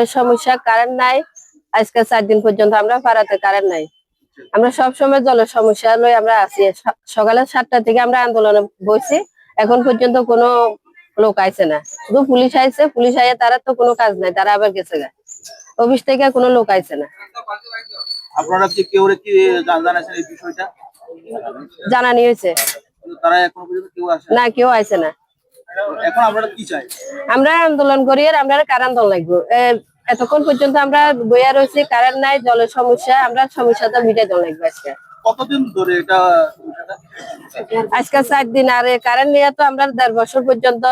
জলের সমস্যা, কারেন্ট নাই। আজকে 4 দিন পর্যন্ত আমরা পাড়াতে কারেন্ট নাই। আমরা সব সময় জলের সমস্যা লই আমরা আছি। সকালে 7টা থেকে আমরা আন্দোলনে বসছি, এখন পর্যন্ত কোনো লোক আইছে না। শুধু পুলিশ আইছে, পুলিশ আইয়া তারা তো কোনো কাজ নাই, তারা আবার গেছে গা। অফিস থেকে কোনো লোক আইছে না। আপনারা কি কেউ কি জানাছেন এই বিষয়টা? জানানি হয়েছে, তারা এখন পর্যন্ত কেউ আসে না, কেউ আইছে না। এখন আপনারা কি চাই? আমরা আন্দোলন করি আর আমরা কারেন্ট দল লাগবো। এতক্ষণ পর্যন্ত আমরা বইয়া রয়েছি, কারেন্ট নাই, জলের সমস্যা, আমরা সমস্যাটা মিটাই দল লাগবে। আজকে কতদিন ধরে এটা? আজকে 4 দিন। আর কারেন্ট নিয়ে তো আমরা 1.5 বছর পর্যন্ত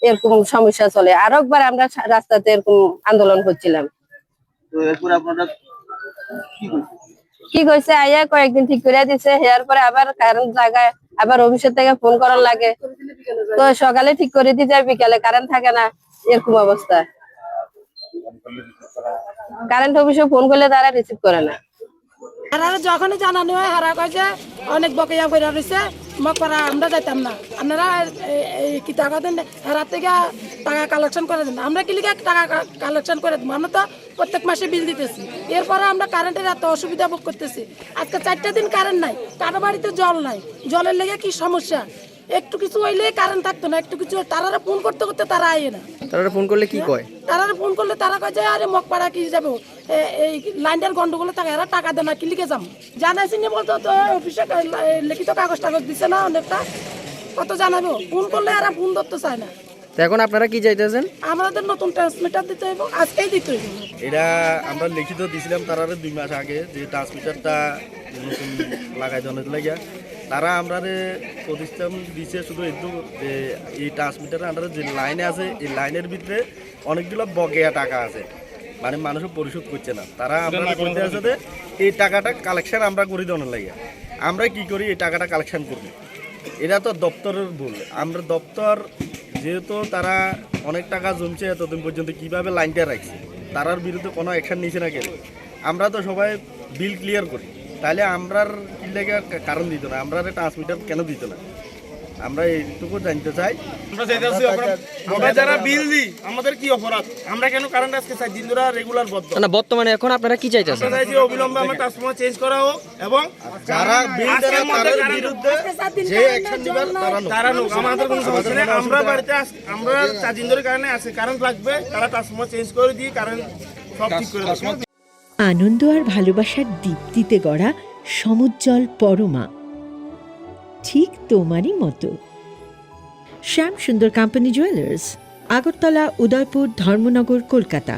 এরকম সমস্যা চলে। আরো একবার আমরা রাস্তাতে এরকম আন্দোলন করছিলাম। তো এরপরে আপনারা কি কইছে, আইয়া কয়েকদিন ঠিক করে দিছে, এর পরে আবার কারেন্ট লাগায়, আবার অফিসের থেকে ফোন করার লাগে। তো সকালে ঠিক করে দিয়ে যায়, বিকালে কারেন্ট থাকে না, এরকম অবস্থা। কারেন্ট অফিসে ফোন করলে তারা রিসিভ করে না। হারারে যখনই জানানো হয় হারা কয় যে অনেক বকেয়া করে রয়েছে, মকরা আমরা যাইতাম না, আপনারা কি টাকা দেন, হারার থেকে টাকা কালেকশন করে দেন। আমরা কি লিখে টাকা কালেকশন করে দেবো? আমরা তো প্রত্যেক মাসে বিল দিতেছি, এরপরে আমরা কারেন্টের এত অসুবিধা ভোগ করতেছি। আজকে 4টা দিন কারেন্ট নাই, কারো বাড়িতে জল নাই। জলের লেগে কি সমস্যা, একটু কিছু হইলে কারেন্ট থাকতো না, একটু কিছু তারা ফোন করতে করতে তারা আইয়ে না। তারা ফোন করলে কি কয়? তারা ফোন করলে তারা কয় যে আরে মগপাড়া কি যাবো, এই লাইনটার গন্ডগোলে থাকে, এরা টাকা দেয় না, কি লিখে যাবো? জানাইছি নি বলতো, তো অফিসে লিখিত কাগজ টাগজ দিছে না অনেকটা, কত জানাবো? ফোন করলে এরা ফোন ধরতে চায় না। তো এখন আপনারা কি চাইতেছেন? আমাদের নতুন ট্রান্সমিটার দিতে হইব, আজকেই দিতে হইব। এটা আমরা লিখিত দিয়েছিলাম তারা 2 মাস আগে, যে ট্রান্সমিটারটা নতুন লাগাই দেওয়ার লাগে। তারা আমরা প্রতিষ্ঠান দিচ্ছে শুধু একটু যে এই ট্রান্সমিটার আন্ডারে যে লাইনে আছে, এই লাইনের ভিতরে অনেকগুলো বকেয়া টাকা আছে, মানে মানুষও পরিশোধ করছে না। তারা আমরা করতে আসে এই টাকাটা কালেকশন আমরা করে দেওয়ার লাগে। আমরা কি করি, এই টাকাটা কালেকশন করবো, এটা তো দপ্তরের ভুল। আমরা দপ্তর যেহেতু তারা অনেক টাকা জমছে এতদিন পর্যন্ত, কিভাবে লাইনটা রাখছে, তারার বিরুদ্ধে কোনো অ্যাকশন নিয়েছে না কেন? আমরা তো সবাই বিল ক্লিয়ার করি, তাহলে আমরার কি লাগে কারণ দিত না, আমরা ট্রান্সমিটার কেন দিত না? আমরা এইটুকু জানতে চাই। আমরা যারা বিল দিই আমাদের কি অপরাধ? আমরা কেন কারেন্ট আজকে 4 দিন ধরে রেগুলার বন্ধ? না, বর্তমানে এখন আপনারা কি চাইতেছেন? আমরা চাইছি অবিলম্বে আমরা ট্রান্সফরমার চেঞ্জ করা হোক এবং যারা বিল দেয় তাদের বিরুদ্ধে যে অ্যাকশন নেবেন তারা লোক, আমাদের কোনো সমস্যা নেই। আমরা বাড়িতে আমরা 4 দিন ধরে কারেন্ট আছে, কারেন্ট লাগবে, তারা ট্রান্সফরমার চেঞ্জ করে দিয়ে কারেন্ট সব ঠিক করে দেবে। আনন্দ আর ভালোবাসার দীপ্তিতে গড়া সমুজ্জ্বল পরমা, ঠিক তোমারই মতো। শ্যাম সুন্দর কোম্পানি জুয়েলার্স, আগরতলা, উদয়পুর, ধর্মনগর, কলকাতা।